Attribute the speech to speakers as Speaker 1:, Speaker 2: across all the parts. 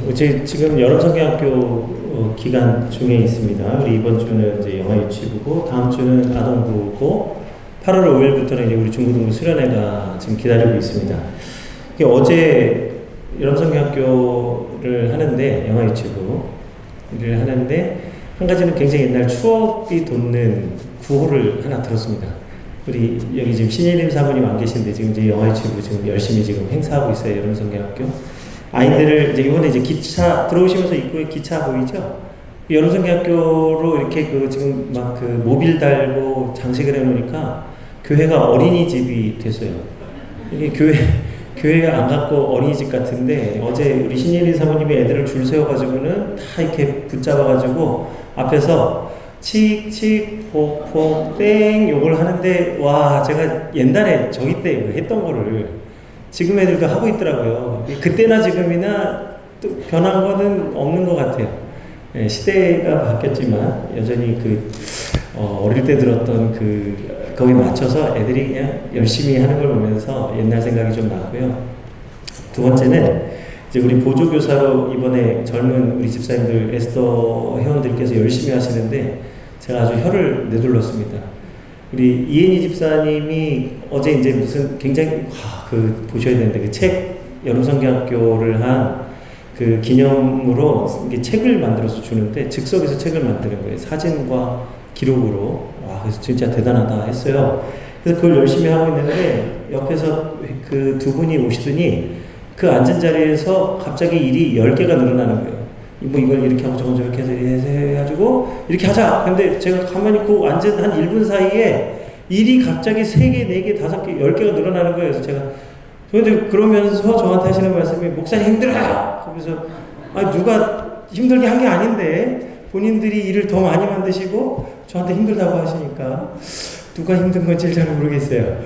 Speaker 1: 이제 지금 여름성경학교 기간 중에 있습니다. 우리 이번 주는 이제 영어 유치부고, 다음 주는 아동부고, 8월 5일부터는 이제 우리 중고등부 수련회가 지금 기다리고 있습니다. 이게 어제 여름성경학교를 하는데, 영어 유치부를 하는데, 한 가지는 굉장히 옛날 추억이 돋는 구호를 하나 들었습니다. 우리 여기 지금 신예림 사모님 안 계신데 지금 이제 영어 유치부 지금 열심히 지금 행사하고 있어요. 여름성경학교. 아이들을 이제 이번에 이제 기차 들어오시면서 입구에 기차 보이죠? 여름성경학교로 이렇게 지금 막 모빌 달고 장식을 해놓으니까 교회가 어린이집이 됐어요. 이게 교회가 안 갖고 어린이집 같은데 어제 우리 신예린 사모님이 애들을 줄 세워가지고는 다 이렇게 붙잡아가지고 앞에서 칙칙 폭폭 땡 요걸 하는데 와 제가 옛날에 저희 때 했던 거를 지금 애들도 하고 있더라고요. 그때나 지금이나 또 변한 거는 없는 것 같아요. 네, 시대가 바뀌었지만 여전히 어릴 때 들었던 거기에 맞춰서 애들이 그냥 열심히 하는 걸 보면서 옛날 생각이 좀 나고요. 두 번째는 이제 우리 보조교사로 이번에 젊은 우리 집사님들 에스더 회원들께서 열심히 하시는데 제가 아주 혀를 내둘렀습니다. 우리 이혜니 집사님이 어제 이제 무슨 굉장히 보셔야 되는데 책 여름성경학교를 한 기념으로 이게 책을 만들어서 주는데 즉석에서 책을 만드는 거예요. 사진과 기록으로. 와 그래서 진짜 대단하다 했어요. 그래서 그걸 열심히 하고 있는데 옆에서 두 분이 오시더니 그 앉은 자리에서 갑자기 일이 10개가 늘어나는 거예요. 뭐 이걸 이렇게 하고 저렇게 해가지고 이렇게 하자. 근데 제가 가만히 앉은 한 1분 사이에 일이 갑자기 3개, 4개, 5개, 10개가 늘어나는 거예요. 그래서 제가 근데 그러면서 저한테 하시는 말씀이 목사님 힘들어요. 그래서 누가 힘들게 한 게 아닌데 본인들이 일을 더 많이 만드시고 저한테 힘들다고 하시니까 누가 힘든 건지 잘 모르겠어요.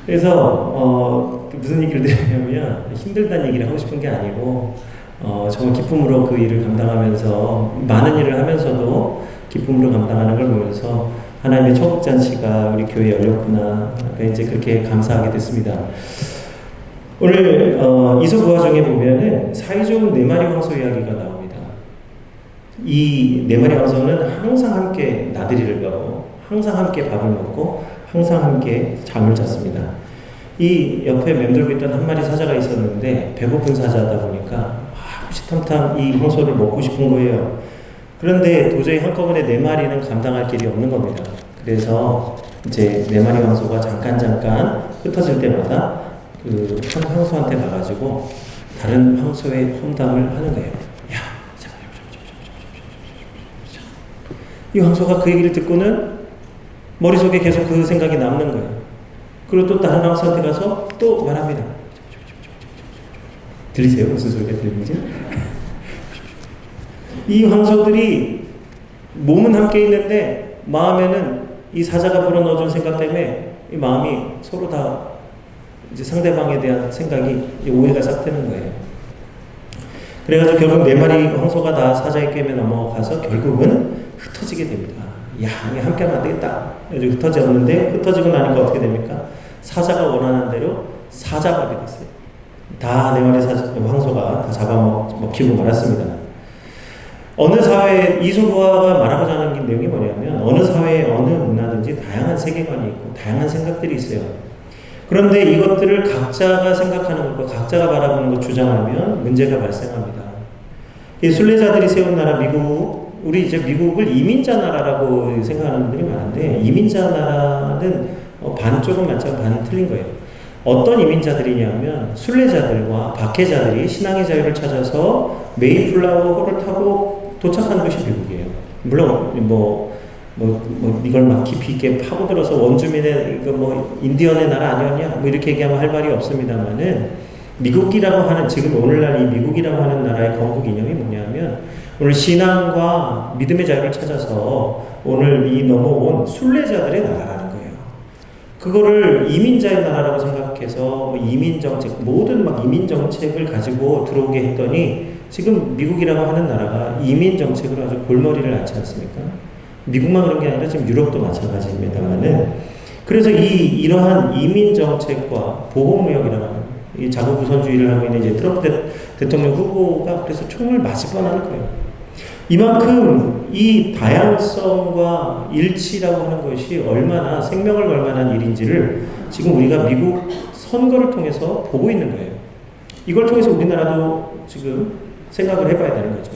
Speaker 1: 그래서 무슨 얘기를 드리냐면 힘들다는 얘기를 하고 싶은 게 아니고 정말 기쁨으로 그 일을 감당하면서 많은 일을 하면서도 기쁨으로 감당하는 걸 보면서 하나님의 초국잔치가 우리 교회에 열렸구나. 그러니까 이제 그렇게 감사하게 됐습니다. 오늘 이소부화 중에 보면은 사이좋은 4마리 황소 이야기가 나옵니다. 이 4마리 황소는 항상 함께 나들이를 가고 항상 함께 밥을 먹고 항상 함께 잠을 잤습니다. 이 옆에 맴돌고 있던 한 마리 사자가 있었는데 배고픈 사자다 보니까 호시탐탐 이 황소를 먹고 싶은 거예요. 그런데 도저히 한꺼번에 4마리는 감당할 길이 없는 겁니다. 그래서 이제 4마리 황소가 잠깐 흩어질 때마다 한 황소한테 가가지고 다른 황소의 험담을 하는 거예요. 이 황소가 그 얘기를 듣고는 머릿속에 계속 그 생각이 남는 거예요. 그리고 또 다른 황소한테 가서 또 말합니다. 들리세요? 무슨 소리가 들리는지? 이 황소들이 몸은 함께 있는데 마음에는 이 사자가 불어넣어준 생각 때문에 이 마음이 서로 다 이제 상대방에 대한 생각이 오해가 싹 되는 거예요. 그래가지고 결국 4마리 황소가 다 사자의 꿰매 넘어가서 결국은 흩어지게 됩니다. 야, 함께 하면 안 되겠다. 그래서 흩어졌는데 흩어지고 나니까 어떻게 됩니까? 사자가 원하는 대로 사자밥이 됐어요. 다 4마리 황소가 다 잡아먹히고 말았습니다. 어느 사회에 이소부화가 말하고자 하는 내용이 뭐냐면 어느 사회에 어느 문화든지 다양한 세계관이 있고 다양한 생각들이 있어요. 그런데 이것들을 각자가 생각하는 것과 각자가 바라보는 것 주장하면 문제가 발생합니다. 이 순례자들이 세운 나라 미국, 우리 이제 미국을 이민자 나라라고 생각하는 분들이 많은데 이민자 나라는 반쪽은 맞지만 반은 틀린 거예요. 어떤 이민자들이냐면 순례자들과 박해자들이 신앙의 자유를 찾아서 메이플라워호를 타고 도착한 것이 미국이에요. 물론 이걸 막 깊이 있게 파고들어서 원주민의 인디언의 나라 아니었냐 이렇게 얘기하면 할 말이 없습니다만은 미국이라고 하는 지금 오늘날 이 미국이라고 하는 나라의 건국 이념이 뭐냐면 오늘 신앙과 믿음의 자유를 찾아서 오늘 이 넘어온 순례자들의 나라라는 거예요. 그거를 이민자의 나라라고 생각해서 이민 정책 모든 이민 정책을 가지고 들어오게 했더니 지금 미국이라고 하는 나라가 이민 정책으로 아주 골머리를 앓지 않습니까? 미국만 그런 게 아니라 지금 유럽도 마찬가지입니다만은 그래서 이러한 이민 정책과 보호무역이라고 하는 이 자국 우선주의를 하고 있는 이제 트럼프 대통령 후보가 그래서 총을 맞을 뻔하는 거예요. 이만큼 이 다양성과 일치라고 하는 것이 얼마나 생명을 걸 만한 일인지를 지금 우리가 미국 선거를 통해서 보고 있는 거예요. 이걸 통해서 우리나라도 지금 생각을 해봐야 되는 거죠.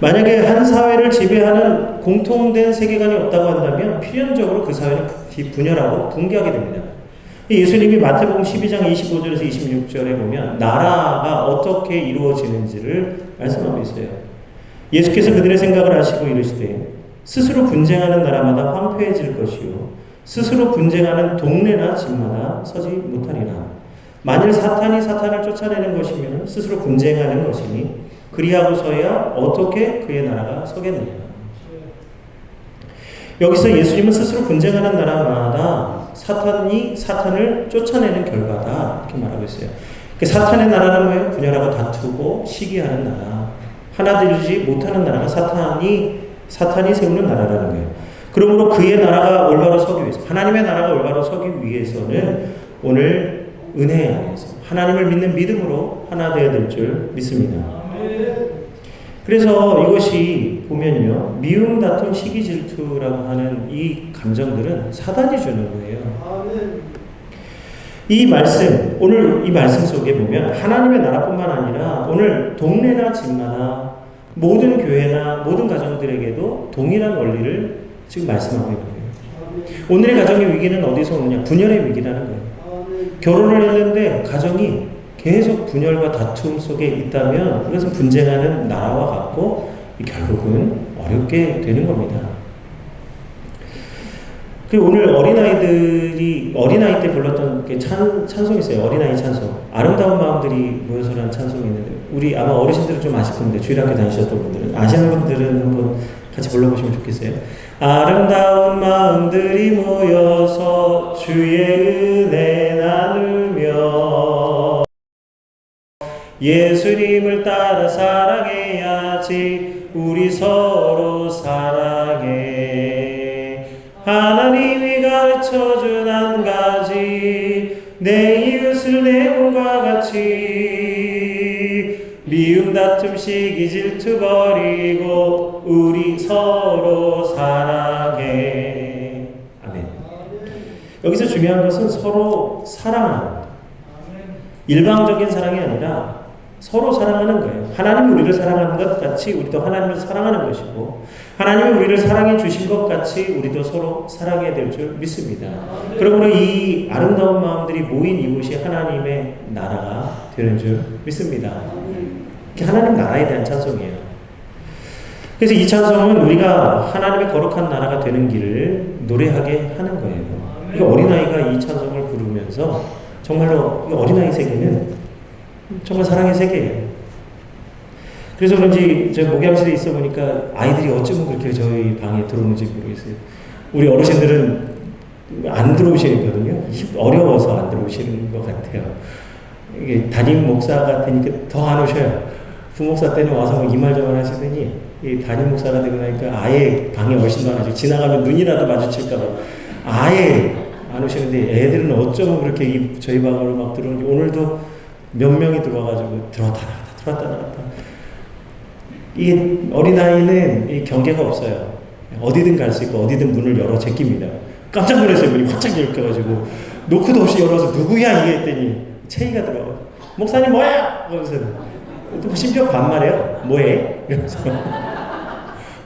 Speaker 1: 만약에 한 사회를 지배하는 공통된 세계관이 없다고 한다면 필연적으로 그 사회는 분열하고 붕괴하게 됩니다. 예수님이 마태복음 12장 25절에서 26절에 보면 나라가 어떻게 이루어지는지를 말씀하고 있어요. 예수께서 그들의 생각을 아시고 이르시되 스스로 분쟁하는 나라마다 황폐해질 것이요 스스로 분쟁하는 동네나 집마다 서지 못하리라. 만일 사탄이 사탄을 쫓아내는 것이면 스스로 분쟁하는 것이니 그리하고서야 어떻게 그의 나라가 서겠느냐. 여기서 예수님은 스스로 분쟁하는 나라마다 사탄이 사탄을 쫓아내는 결과다 이렇게 말하고 있어요. 사탄의 나라는 뭐예요? 분열하고 다투고 시기하는 나라, 하나 되지 못하는 나라가 사탄이 세우는 나라라는 거예요. 그러므로 그의 나라가 올바로 서기 위해서, 하나님의 나라가 올바로 서기 위해서는 오늘 은혜 안에서 하나님을 믿는 믿음으로 하나 되어야 될 줄 믿습니다. 그래서 이것이 보면요, 미움, 다툼, 시기, 질투라고 하는 이 감정들은 사단이 주는 거예요. 이 말씀, 오늘 이 말씀 속에 보면 하나님의 나라뿐만 아니라 오늘 동네나 집마다 모든 교회나 모든 가정들에게도 동일한 원리를 지금 말씀하고 있는 거예요. 오늘의 가정의 위기는 어디서 오느냐? 분열의 위기라는 거예요. 결혼을 했는데 가정이 계속 분열과 다툼 속에 있다면 그것은 분쟁하는 나라와 같고 결국은 어렵게 되는 겁니다. 그리고 오늘 어린아이 때 불렀던 찬송이 있어요. 어린아이 찬송. 아름다운 마음들이 모여서라는 찬송이 있는데 우리 아마 어르신들은 좀 아실 겁니다. 주일학교 다니셨던 분들은. 아시는 분들은 한번 같이 불러보시면 좋겠어요. 아름다운 마음들이 모여서 주의 은혜 나누며 예수님을 따라 사랑해야지 우리 서로 사랑해 하나님이 가르쳐준 한 가지 내 이웃을 내 몸과 같이 미움 다툼 시기 질투 버리고 우리 서로 사랑해. 아멘. 여기서 중요한 것은 서로 사랑하는 것. 일방적인 사랑이 아니라 서로 사랑하는 거예요. 하나님이 우리를 사랑하는 것 같이 우리도 하나님을 사랑하는 것이고 하나님이 우리를 사랑해 주신 것 같이 우리도 서로 사랑해야 될 줄 믿습니다. 그러므로 이 아름다운 마음들이 모인 이곳이 하나님의 나라가 되는 줄 믿습니다. 하나님 나라에 대한 찬송이에요. 그래서 이 찬송은 우리가 하나님의 거룩한 나라가 되는 길을 노래하게 하는 거예요. 이 어린아이가 이 찬송을 부르면서 정말로 이 어린아이 세계는 정말 사랑의 세계예요. 그래서 그런지 저 목양실에 있어 보니까 아이들이 어쩌면 그렇게 저희 방에 들어오는지 모르겠어요. 우리 어르신들은 안 들어오시거든요. 어려워서 안 들어오시는 것 같아요. 이게 담임 목사가 되니까 더 안 오셔요. 부목사 때는 와서 이 말 저 말 하시더니 이 담임 목사가 되고 나니까 아예 방에 오신도 안 하시고 지나가면 눈이라도 마주칠까봐 아예 안 오시는데 애들은 어쩌면 그렇게 저희 방으로 막 들어오는지 오늘도 몇 명이 들어와가지고 들어왔다 나갔다. 이 어린아이는 이 경계가 없어요. 어디든 갈 수 있고 어디든 문을 열어 제낍니다. 깜짝 놀랐어요. 문이 활짝 열려가지고 노크도 없이 열어서 누구야 이게 했더니 채이가 들어와요. 목사님 뭐야? 그러면서 또 심지어 반말해요. 뭐해? 이러면서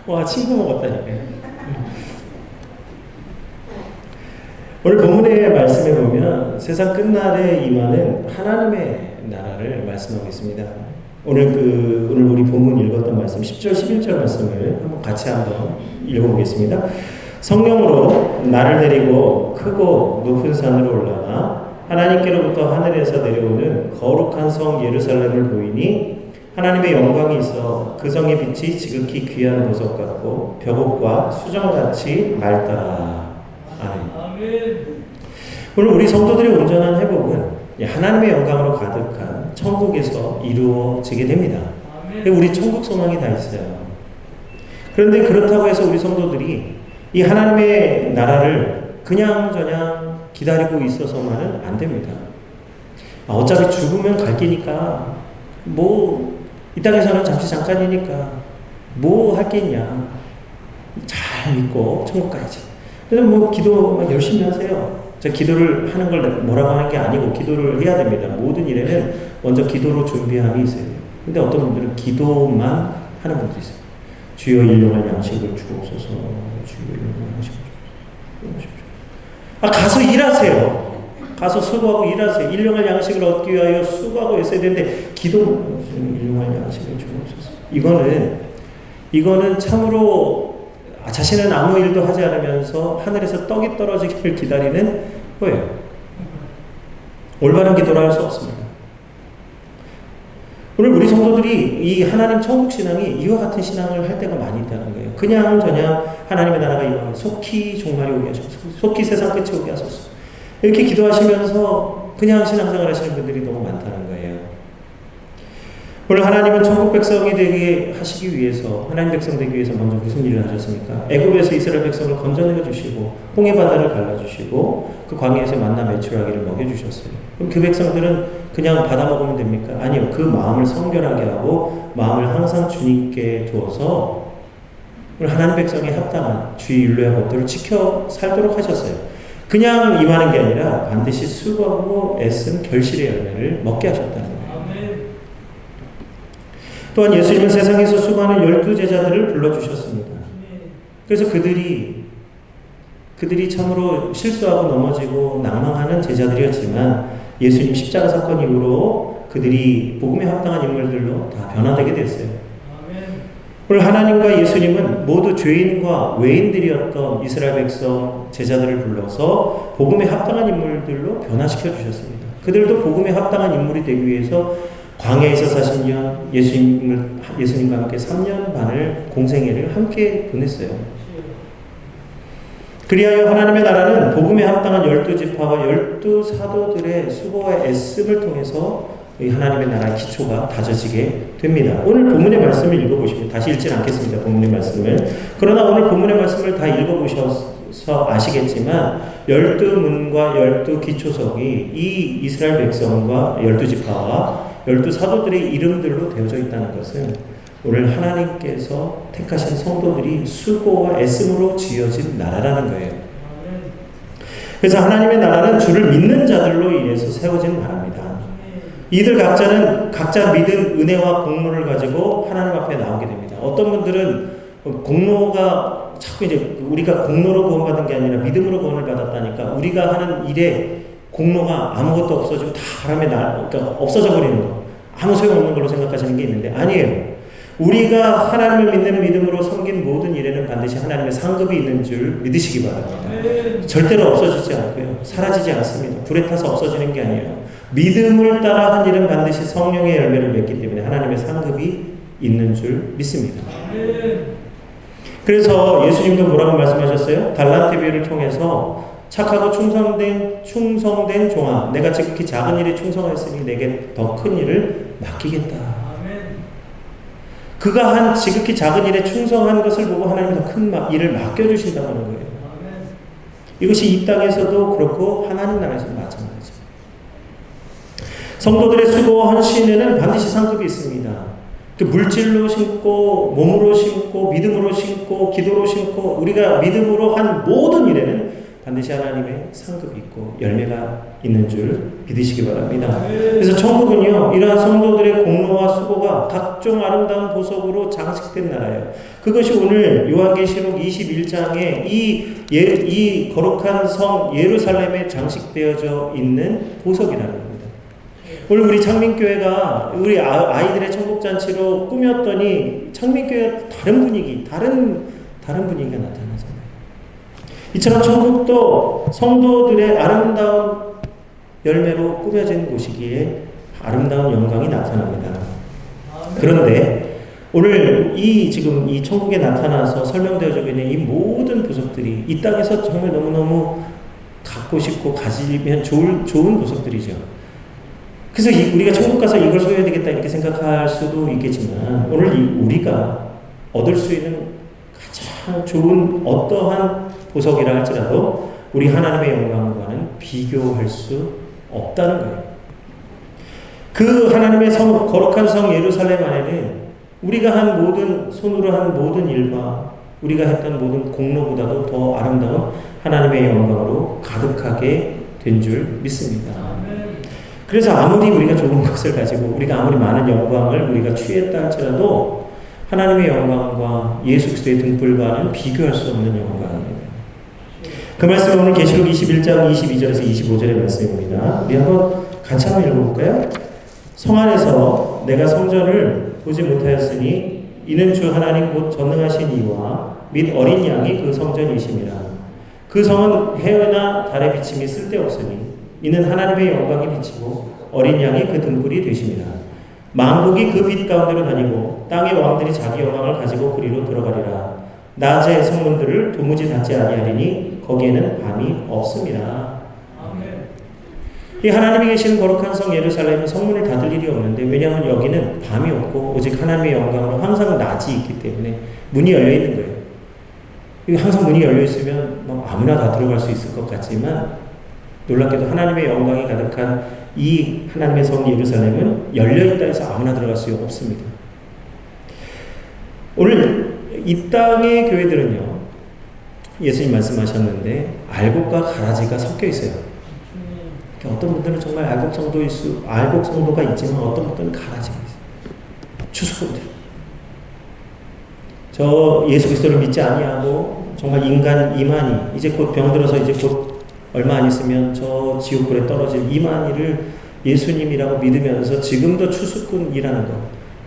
Speaker 1: 와 친구 먹었다니까요. 오늘 본문의 말씀에 보면 세상 끝날에 임하는 하나님의 나라를 말씀하고 있습니다. 오늘 우리 본문 읽었던 말씀 10절 11절 말씀을 같이 한번 읽어보겠습니다. 성령으로 나를 데리고 크고 높은 산으로 올라가 하나님께로부터 하늘에서 내려오는 거룩한 성 예루살렘을 보이니 하나님의 영광이 있어 그 성의 빛이 지극히 귀한 보석 같고 벽옥과 수정같이 맑더라. 아멘. 오늘 우리 성도들의 온전한 회복은 하나님의 영광으로 가득한 천국에서 이루어지게 됩니다. 우리 천국 소망이 다 있어요. 그런데 그렇다고 해서 우리 성도들이 이 하나님의 나라를 그냥저냥 기다리고 있어서만은 안 됩니다. 어차피 죽으면 갈 기니까 뭐 이 땅에서는 잠깐이니까 뭐 할 게 있냐. 잘 믿고 천국 가야지. 그래서 뭐 기도만 열심히 하세요. 저 기도를 하는 걸 뭐라고 하는 게 아니고 기도를 해야 됩니다. 모든 일에는 먼저 기도로 준비함이 있어야 돼요. 근데 어떤 분들은 기도만 하는 분도 있어요. 주여 일용할 양식을 주옵소서. 주여 일용할 양식을 주옵소서. 가서 일하세요. 가서 수고하고 일하세요. 일용할 양식을 얻기 위하여 수고하고 있어야 되는데 기도 일용할 양식을 주옵소서. 이거는 참으로 자신은 아무 일도 하지 않으면서 하늘에서 떡이 떨어지기를 기다리는 거예요. 올바른 기도를 할 수 없습니다. 오늘 우리 성도들이 이 하나님 천국 신앙이 이와 같은 신앙을 할 때가 많이 있다는 거예요. 그냥 하나님의 나라가 임하여 속히 종말이 오게 하소서. 속히 세상 끝이 오게 하소서. 이렇게 기도하시면서 그냥 신앙생활 하시는 분들이 너무 많다는 거예요. 오늘 하나님은 천국 백성이 되게 하시기 위해서, 하나님 백성 되기 위해서 먼저 무슨 일을 하셨습니까? 애굽에서 이스라엘 백성을 건져내 주시고 홍해 바다를 갈라주시고 그 광야에서 만나 메추라기를 먹여주셨어요. 그럼 그 백성들은 그냥 받아 먹으면 됩니까? 아니요. 그 마음을 성결하게 하고 마음을 항상 주님께 두어서 오늘 하나님 백성에 합당한 주의 율례와 법도를 지켜 살도록 하셨어요. 그냥 임하는 게 아니라 반드시 수고하고 애쓴 결실의 열매를 먹게 하셨다는 거예요. 또한 예수님은 세상에서 수많은 12제자들을 불러주셨습니다. 그래서 그들이 참으로 실수하고 넘어지고 낭망하는 제자들이었지만 예수님 십자가 사건 이후로 그들이 복음에 합당한 인물들로 다 변화되게 됐어요. 오늘 하나님과 예수님은 모두 죄인과 외인들이었던 이스라엘 백성 제자들을 불러서 복음에 합당한 인물들로 변화시켜 주셨습니다. 그들도 복음에 합당한 인물이 되기 위해서 광야에서 40년 예수님과 함께 3년 반을 공생애를 함께 보냈어요. 그리하여 하나님의 나라는 복음에 합당한 12지파와 12사도들의 수고와 애씀을 통해서 하나님의 나라의 기초가 다져지게 됩니다. 오늘 본문의 말씀을 읽어보시면, 다시 읽지는 않겠습니다. 본문의 말씀을. 그러나 오늘 본문의 말씀을 다 읽어보셔서 아시겠지만 12문과 12기초석이 이 이스라엘 백성과 12지파와 12사도들의 이름들로 되어져 있다는 것은 오늘 하나님께서 택하신 성도들이 수고와 애씀으로 지어진 나라라는 거예요. 그래서 하나님의 나라는 주를 믿는 자들로 인해서 세워진 나라입니다. 이들 각자는 각자 믿음, 은혜와 공로를 가지고 하나님 앞에 나오게 됩니다. 어떤 분들은 공로가 자꾸 이제 우리가 공로로 구원받은 게 아니라 믿음으로 구원을 받았다니까 우리가 하는 일에 공로가 아무것도 없어지고 다 바람에 그러니까 없어져 버리는 거, 아무 소용없는 걸로 생각하시는 게 있는데 아니에요. 우리가 하나님을 믿는 믿음으로 섬긴 모든 일에는 반드시 하나님의 상급이 있는 줄 믿으시기 바랍니다. 절대로 없어지지 않고요. 사라지지 않습니다. 불에 타서 없어지는 게 아니에요. 믿음을 따라 한 일은 반드시 성령의 열매를 맺기 때문에 하나님의 상급이 있는 줄 믿습니다. 그래서 예수님도 뭐라고 말씀하셨어요? 달란트 비유를 통해서 착하고 충성된 종아, 내가 지극히 작은 일에 충성했으니 내게 더 큰 일을 맡기겠다. 그가 한 지극히 작은 일에 충성한 것을 보고 하나님이 더 큰 일을 맡겨주신다고 하는 거예요. 이것이 이 땅에서도 그렇고 하나님 나라에서도 마찬가지죠. 성도들의 수고와 헌신에는 반드시 상급이 있습니다. 물질로 심고, 몸으로 심고, 믿음으로 심고, 기도로 심고, 우리가 믿음으로 한 모든 일에는 반드시 하나님의 상급이 있고 열매가 있는 줄 믿으시기 바랍니다. 그래서 천국은요, 이러한 성도들의 공로와 수고가 각종 아름다운 보석으로 장식된 나라예요. 그것이 오늘 요한계시록 21장에 이 거룩한 성 예루살렘에 장식되어져 있는 보석이라는 겁니다. 오늘 우리 창민교회가 우리 아이들의 천국잔치로 꾸몄더니 창민교회가 다른 분위기가 나타나잖아요. 이처럼 천국도 성도들의 아름다운 열매로 꾸며진 곳이기에 아름다운 영광이 나타납니다. 그런데 오늘 지금 이 천국에 나타나서 설명되어져 있는 이 모든 보석들이 이 땅에서 정말 너무너무 갖고 싶고 가지면 좋은 보석들이죠. 그래서 우리가 천국 가서 이걸 소유해야 되겠다 이렇게 생각할 수도 있겠지만 오늘 우리가 얻을 수 있는 가장 좋은 어떠한 보석이라 할지라도 우리 하나님의 영광과는 비교할 수 없다는 거예요. 그 하나님의 성, 거룩한 성 예루살렘 안에는 우리가 한 모든, 손으로 한 모든 일과 우리가 했던 모든 공로보다도 더 아름다운 하나님의 영광으로 가득하게 된 줄 믿습니다. 그래서 아무리 우리가 좋은 것을 가지고 우리가 아무리 많은 영광을 우리가 취했다 할지라도 하나님의 영광과 예수 그리스도의 등불과는 비교할 수 없는 영광입니다. 그 말씀은 오늘 계시록 21장 22절에서 25절의 말씀입니다. 우리 한번 같이 한번 읽어볼까요? 성 안에서 내가 성전을 보지 못하였으니 이는 주 하나님 곧 전능하신 이와 및 어린 양이 그 성전이심이라. 그 성은 해나 달의 비침이 쓸데없으니 이는 하나님의 영광이 비치고 어린 양이 그 등불이 되심이라. 만국이 그 빛 가운데로 다니고 땅의 왕들이 자기 영광을 가지고 그리로 들어가리라. 낮에 성문들을 도무지 닫지 아니하리니 거기에는 밤이 없음이라. 이 하나님이 계시는 거룩한 성 예루살렘은 성문을 닫을 일이 없는데, 왜냐하면 여기는 밤이 없고 오직 하나님의 영광으로 항상 낮이 있기 때문에 문이 열려 있는 거예요. 항상 문이 열려 있으면 아무나 다 들어갈 수 있을 것 같지만 놀랍게도 하나님의 영광이 가득한 이 하나님의 성 예루살렘은 열려있다 해서 아무나 들어갈 수 없습니다. 오늘 이 땅의 교회들은요, 예수님 말씀하셨는데 알곡과 가라지가 섞여 있어요. 어떤 분들은 정말 알곡 성도가 있지만 어떤 분들은 가라지가 있어요. 추수꾼들. 저 예수 그리스도를 믿지 아니하고 정말 인간 이만희, 이제 곧 병들어서 이제 곧 얼마 안 있으면 저 지옥불에 떨어질 이만희를 예수님이라고 믿으면서 지금도 추수꾼이라는 거.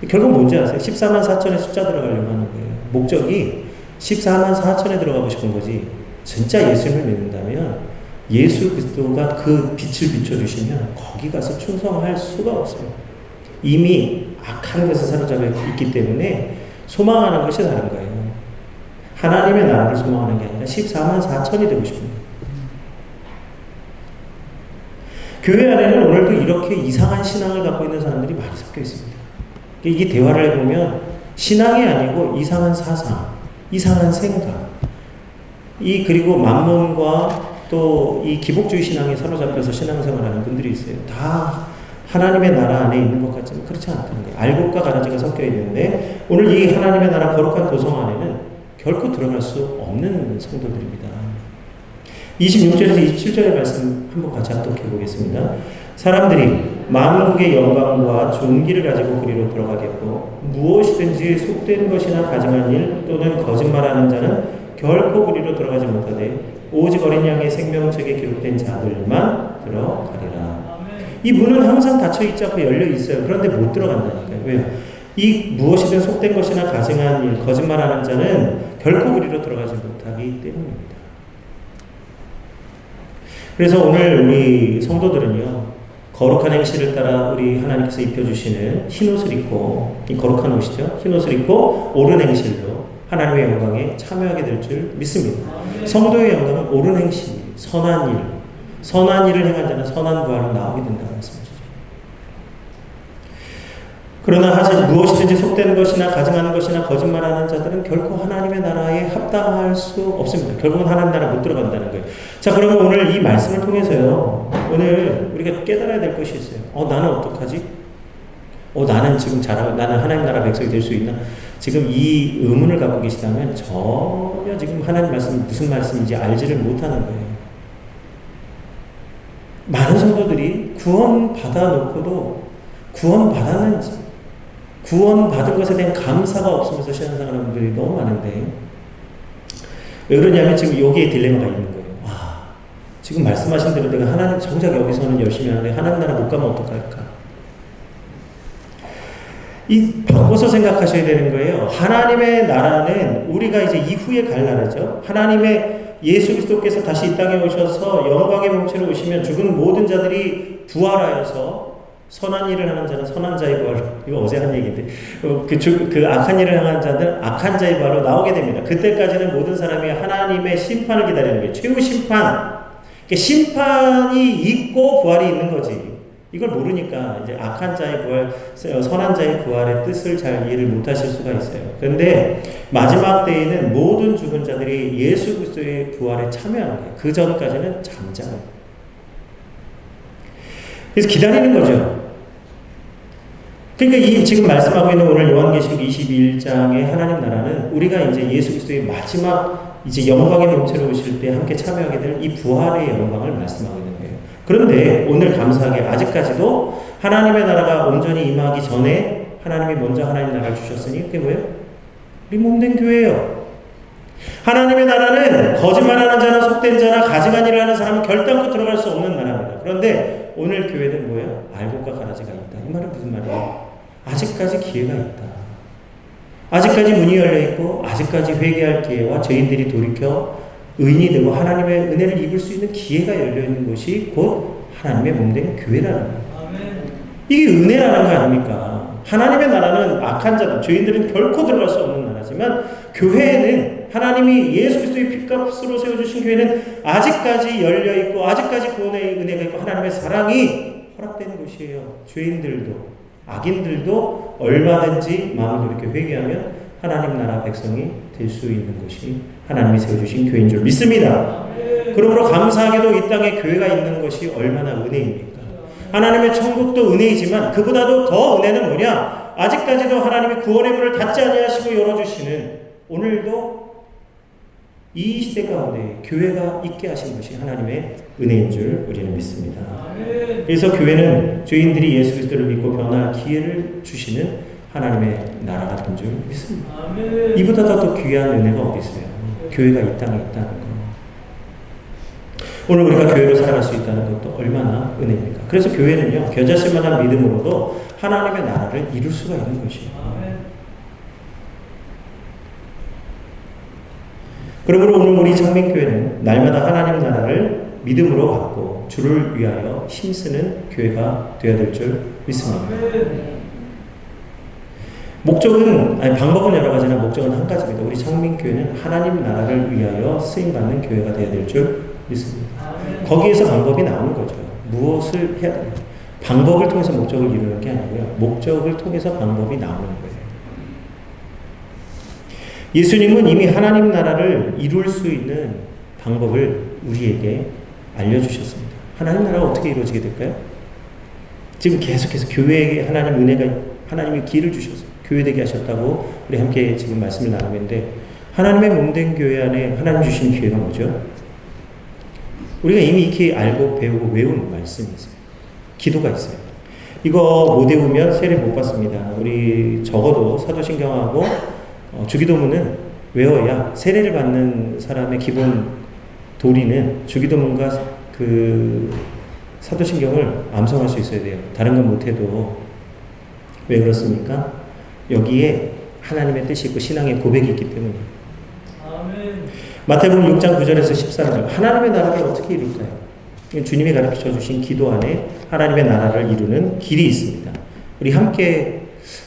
Speaker 1: 결국 뭔지 아세요? 14만 4천의 숫자 들어가려고 하는 거예요. 목적이 14만 4천에 들어가고 싶은 거지. 진짜 예수님을 믿는다면 예수 그리스도가 그 빛을 비춰주시면 거기 가서 충성할 수가 없어요. 이미 악한 것에 사로잡혀 있기 때문에 소망하는 것이 다른 거예요. 하나님의 나라를 소망하는 게 아니라 14만 4천이 되고 싶은 거예요. 교회 안에는 오늘도 이렇게 이상한 신앙을 갖고 있는 사람들이 많이 섞여 있습니다. 이게 대화를 해보면 신앙이 아니고 이상한 사상, 이상한 생각, 그리고 만몬과 또 이 기복주의 신앙에 사로잡혀서 신앙생활하는 분들이 있어요. 다 하나님의 나라 안에 있는 것 같지만 그렇지 않다는 거예요. 알곡과 가라지가 섞여 있는데 오늘 이 하나님의 나라 거룩한 도성 안에는 결코 들어갈 수 없는 성도들입니다. 26절에서 27절의 말씀 한번 같이 합독해 보겠습니다. 사람들이 만국의 영광과 존귀를 가지고 그리로 들어가겠고 무엇이든지 속된 것이나 가증한 일 또는 거짓말하는 자는 결코 그리로 들어가지 못하되 오직 어린 양의 생명책에 기록된 자들만 들어가리라. 이 문은 항상 닫혀있지 않고 열려 있어요. 그런데 못 들어간다니까요. 왜요? 이 무엇이든 속된 것이나 가증한 일, 거짓말하는 자는 결코 그리로 들어가지 못하기 때문입니다. 그래서 오늘 우리 성도들은요, 거룩한 행실을 따라 우리 하나님께서 입혀주시는 흰옷을 입고, 이 거룩한 옷이죠. 흰옷을 입고 옳은 행실로 하나님의 영광에 참여하게 될 줄 믿습니다. 성도의 영광은 옳은 행실, 선한 일, 선한 일을 행한 자는 선한 부활로 나오게 된다는 말씀이죠. 그러나 무엇이든지 속된 것이나 가증하는 것이나 거짓말하는 자들은 결코 하나님의 나라에 합당할 수 없습니다. 결국은 하나님 나라 못 들어간다는 거예요. 자, 그러면 오늘 이 말씀을 통해서요, 오늘 우리가 깨달아야 될 것이 있어요. 나는 어떡하지? 나는 지금 나는 하나님 나라 백성이 될 수 있나? 지금 이 의문을 갖고 계시다면 전혀 지금 하나님 말씀이 무슨 말씀인지 알지를 못하는 거예요. 많은 성도들이 구원 받아놓고도 구원 받았는지, 구원 받은 것에 대한 감사가 없으면서 신앙생활하는 분들이 너무 많은데, 왜 그러냐면 지금 여기에 딜레마가 있는 거예요. 지금 말씀하신 대로 내가 하나님 정작 여기서는 열심히 하는데 하나님 나라 못 가면 어떡할까? 바꿔서 생각하셔야 되는 거예요. 하나님의 나라는 우리가 이제 이후에 갈 나라죠. 하나님의 예수 그리스도께서 다시 이 땅에 오셔서 영광의 몸체로 오시면 죽은 모든 자들이 부활하여서 선한 일을 하는 자는 선한 자의 부활로, 이거 어제 한 얘기인데, 그 악한 일을 하는 자는 악한 자의 부활로 나오게 됩니다. 그때까지는 모든 사람이 하나님의 심판을 기다리는 거예요. 최후 심판. 그러니까 심판이 있고 부활이 있는 거지. 이걸 모르니까 이제 악한 자의 부활, 선한 자의 부활의 뜻을 잘 이해를 못하실 수가 있어요. 그런데 마지막 때에는 모든 죽은 자들이 예수 그리스도의 부활에 참여하는 거예요. 그 전까지는 잠잠해요. 그래서 기다리는 거죠. 그러니까 이 지금 말씀하고 있는 오늘 요한계시록 22장의 하나님 나라는 우리가 이제 예수 그리스도의 마지막 이제 영광의 몸체로 오실 때 함께 참여하게 될 이 부활의 영광을 말씀하고 있는 거예요. 그런데 오늘 감사하게 아직까지도 하나님의 나라가 온전히 임하기 전에 하나님이 먼저 하나님 나라를 주셨으니 그게 뭐예요? 우리 몸된 교회예요. 하나님의 나라는 거짓말하는 자나 속된 자나 가증한 일을 하는 사람은 결단코 들어갈 수 없는 나라입니다. 그런데 오늘 교회는 뭐예요? 알곡과 가라지가 있다. 이 말은 무슨 말이에요? 아직까지 기회가 있다. 아직까지 문이 열려있고 아직까지 회개할 기회와 죄인들이 돌이켜 의인이 되고 하나님의 은혜를 입을 수 있는 기회가 열려있는 곳이 곧 하나님의 몸된 교회라는 거예요. 이게 은혜라는 거 아닙니까? 하나님의 나라는 악한 자들, 죄인들은 결코 들어갈 수 없는 나라지만 교회에는 하나님이 예수 그리스도의 핏값으로 세워주신 교회는 아직까지 열려있고 아직까지 구원의 은혜가 있고 하나님의 사랑이 허락되는 곳이에요. 죄인들도 악인들도 얼마든지 마음을 돌이켜 회개하면 하나님 나라 백성이 될 수 있는 곳이 하나님이 세워주신 교회인 줄 믿습니다. 그러므로 감사하게도 이 땅에 교회가 있는 것이 얼마나 은혜입니까? 하나님의 천국도 은혜이지만 그보다도 더 은혜는 뭐냐? 아직까지도 하나님이 구원의 문을 닫지 아니하시고 열어주시는 오늘도 이 시대 가운데 교회가 있게 하신 것이 하나님의 은혜인 줄 우리는 믿습니다. 그래서 교회는 죄인들이 예수 그리스도를 믿고 변화할 기회를 주시는 하나님의 나라 같은 줄 믿습니다. 이보다 더 귀한 은혜가 어디 있어요? 교회가 이 땅에 있다는 거. 오늘 우리가 교회로 살아갈 수 있다는 것도 얼마나 은혜입니까? 그래서 교회는요, 겨자씨만한 믿음으로도 하나님의 나라를 이룰 수가 있는 것이에요. 그러므로 오늘 우리 창민교회는 날마다 하나님 나라를 믿음으로 받고 주를 위하여 힘쓰는 교회가 되어야 될 줄 믿습니다. 목적은, 방법은 여러 가지나 목적은 한 가지입니다. 우리 창민교회는 하나님 나라를 위하여 쓰임받는 교회가 되어야 될 줄 믿습니다. 거기에서 방법이 나오는 거죠. 무엇을 해야 됩니까? 방법을 통해서 목적을 이루는 게 아니고요. 목적을 통해서 방법이 나오는 거예요. 예수님은 이미 하나님 나라를 이룰 수 있는 방법을 우리에게 알려주셨습니다. 하나님 나라가 어떻게 이루어지게 될까요? 지금 계속해서 교회에게 하나님이 길을 주셔서 교회되게 하셨다고 우리 함께 지금 말씀을 나누는데 하나님의 몸된 교회 안에 하나님 주신 기회가 뭐죠? 우리가 이미 익히 알고 배우고 외운 말씀이 있어요. 기도가 있어요. 이거 못 외우면 세례 못 받습니다. 우리 적어도 사도신경하고 주기도문은 외워야 세례를 받는 사람의 기본 도리는 주기도문과 그 사도신경을 암송할 수 있어야 돼요. 다른 건 못해도. 왜 그렇습니까? 여기에 하나님의 뜻이 있고 신앙의 고백이 있기 때문이에요. 마태복음 6장 9절에서 14절 하나님의 나라를 어떻게 이룰까요? 주님이 가르쳐 주신 기도 안에 하나님의 나라를 이루는 길이 있습니다. 우리 함께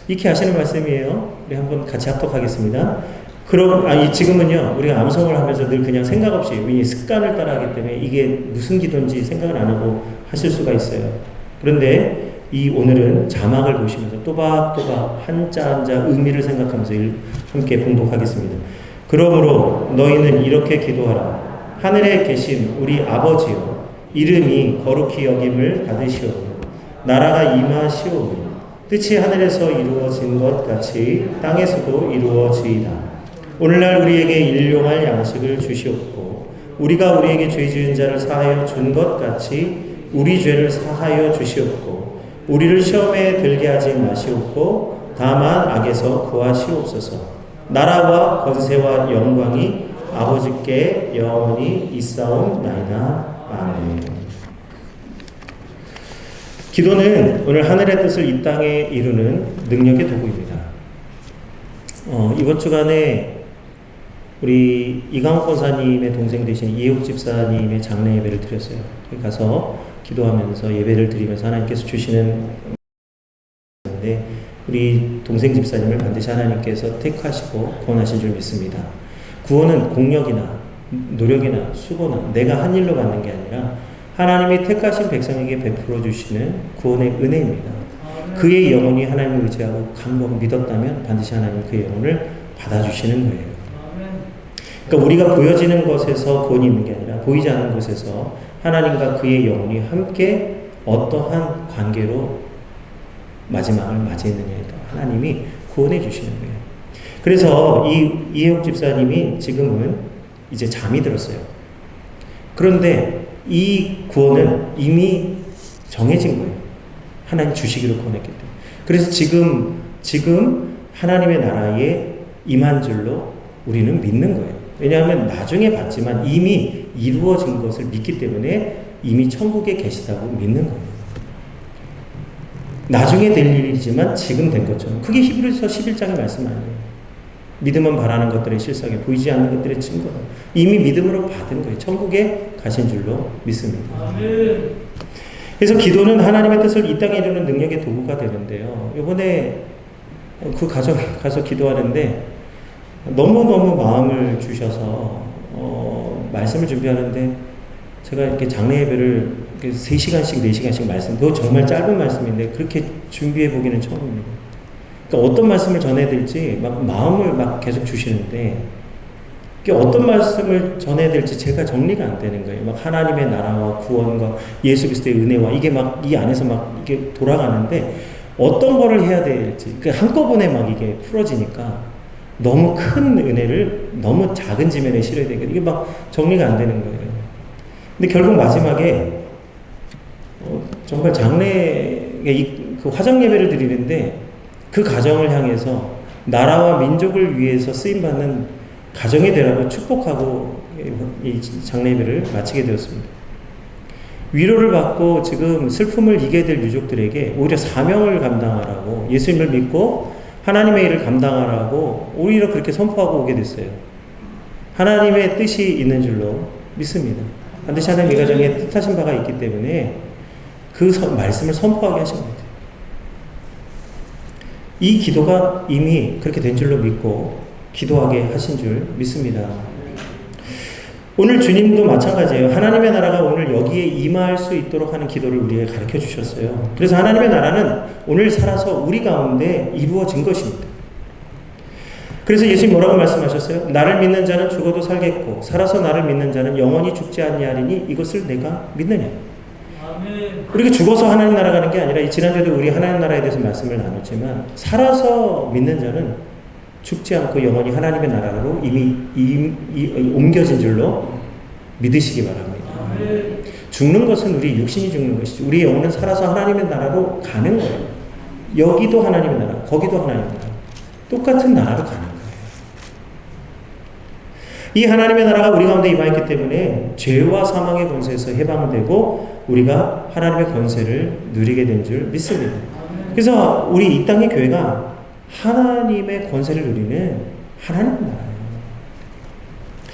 Speaker 1: 익히 하시는 말씀이에요. 우리 한번 같이 합독하겠습니다. 그럼 지금은요 우리가 암송을 하면서 늘 그냥 생각 없이 습관을 따라하기 때문에 이게 무슨 기도인지 생각을 안 하고 하실 수가 있어요. 그런데 오늘은 자막을 보시면서 또박또박 한자 한자 의미를 생각하면서 함께 봉독하겠습니다. 그러므로 너희는 이렇게 기도하라. 하늘에 계신 우리 아버지여, 이름이 거룩히 여김을 받으시오며 나라가 임하시오며 뜻이 하늘에서 이루어진 것 같이 땅에서도 이루어지이다. 오늘날 우리에게 일용할 양식을 주시옵고 우리가 우리에게 죄 지은 자를 사하여 준 것 같이 우리 죄를 사하여 주시옵고 우리를 시험에 들게 하지 마시옵고 다만 악에서 구하시옵소서. 나라와 권세와 영광이 아버지께 영원히 있사옵나이다. 아멘. 기도는 오늘 하늘의 뜻을 이 땅에 이루는 능력의 도구입니다. 이번 주간에 우리 이강욱 권사님의 동생 되신 이혜욱 집사님의 장례 예배를 드렸어요. 거기 가서 기도하면서 예배를 드리면서 하나님께서 주시는 우리 동생 집사님을 반드시 하나님께서 택하시고 구원하신 줄 믿습니다. 구원은 공력이나 노력이나 수고나 내가 한 일로 받는 게 아니라 하나님이 택하신 백성에게 베풀어 주시는 구원의 은혜입니다. 그의 영혼이 하나님을 의지하고 간곡 믿었다면 반드시 하나님 그의 영혼을 받아주시는 거예요. 그러니까 우리가 보여지는 것에서 구원이 있는 게 아니라 보이지 않는 곳에서 하나님과 그의 영혼이 함께 어떠한 관계로 마지막을 맞이했느냐니까 하나님이 구원해 주시는 거예요. 그래서 이혜옥 집사님이 지금은 이제 잠이 들었어요. 그런데 이 구원은 이미 정해진 거예요. 하나님 주시기로 구원했기 때문에. 그래서 지금 하나님의 나라에 임한 줄로 우리는 믿는 거예요. 왜냐하면 나중에 봤지만 이미 이루어진 것을 믿기 때문에 이미 천국에 계시다고 믿는 거예요. 나중에 될 일이지만 지금 된 것처럼. 그게 히브리서 11장의 말씀 아니에요. 믿음은 바라는 것들의 실상에 보이지 않는 것들의 증거다. 이미 믿음으로 받은 거예요. 천국에 가신 줄로 믿습니다. 아멘. 그래서 기도는 하나님의 뜻을 이 땅에 이루는 능력의 도구가 되는데요. 이번에 그 가정에 가서 기도하는데 너무너무 마음을 주셔서 말씀을 준비하는데 제가 이렇게 장례 예배를 3시간씩 4시간씩 말씀, 그거 정말 짧은 말씀인데 그렇게 준비해 보기는 처음입니다. 그러니까 어떤 말씀을 전해야 될지 마음을 계속 주시는데 어떤 말씀을 전해야 될지 제가 정리가 안 되는 거예요. 하나님의 나라와 구원과 예수 그리스도의 은혜와 이게 이 안에서 이게 돌아가는데 어떤 거를 해야 될지 한꺼번에 이게 풀어지니까 너무 큰 은혜를 너무 작은 지면에 실어야 되니까 이게 정리가 안 되는 거예요. 근데 결국 마지막에 정말 장례에 그 화장 예배를 드리는데 그 가정을 향해서 나라와 민족을 위해서 쓰임받는 가정이 되라고 축복하고 이 장례 예배를 마치게 되었습니다. 위로를 받고 지금 슬픔을 이기게 될 유족들에게 오히려 사명을 감당하라고 예수님을 믿고 하나님의 일을 감당하라고 오히려 그렇게 선포하고 오게 됐어요. 하나님의 뜻이 있는 줄로 믿습니다. 반드시 하나님 이 가정에 뜻하신 바가 있기 때문에 그 말씀을 선포하게 하신 거예요. 이 기도가 이미 그렇게 된 줄로 믿고 기도하게 하신 줄 믿습니다. 오늘 주님도 마찬가지예요. 하나님의 나라가 오늘 여기에 임할 수 있도록 하는 기도를 우리에게 가르쳐 주셨어요. 그래서 하나님의 나라는 오늘 살아서 우리 가운데 이루어진 것입니다. 그래서 예수님 뭐라고 말씀하셨어요? 나를 믿는 자는 죽어도 살겠고 살아서 나를 믿는 자는 영원히 죽지 아니하리니 이것을 내가 믿느냐. 아멘. 우리가 죽어서 하나님 나라 가는 게 아니라 지난주에도 우리 하나님 나라에 대해서 말씀을 나눴지만 살아서 믿는 자는 죽지 않고 영원히 하나님의 나라로 이미 옮겨진 줄로 믿으시기 바랍니다. 아멘. 죽는 것은 우리 육신이 죽는 것이지 우리 영혼은 살아서 하나님의 나라로 가는 거예요. 여기도 하나님의 나라, 거기도 하나님의 나라. 똑같은 나라로 가는 거예요. 이 하나님의 나라가 우리 가운데 임하였기 때문에 죄와 사망의 권세에서 해방되고 우리가 하나님의 권세를 누리게 된 줄 믿습니다. 그래서 우리 이 땅의 교회가 하나님의 권세를 누리는 하나님의 나라.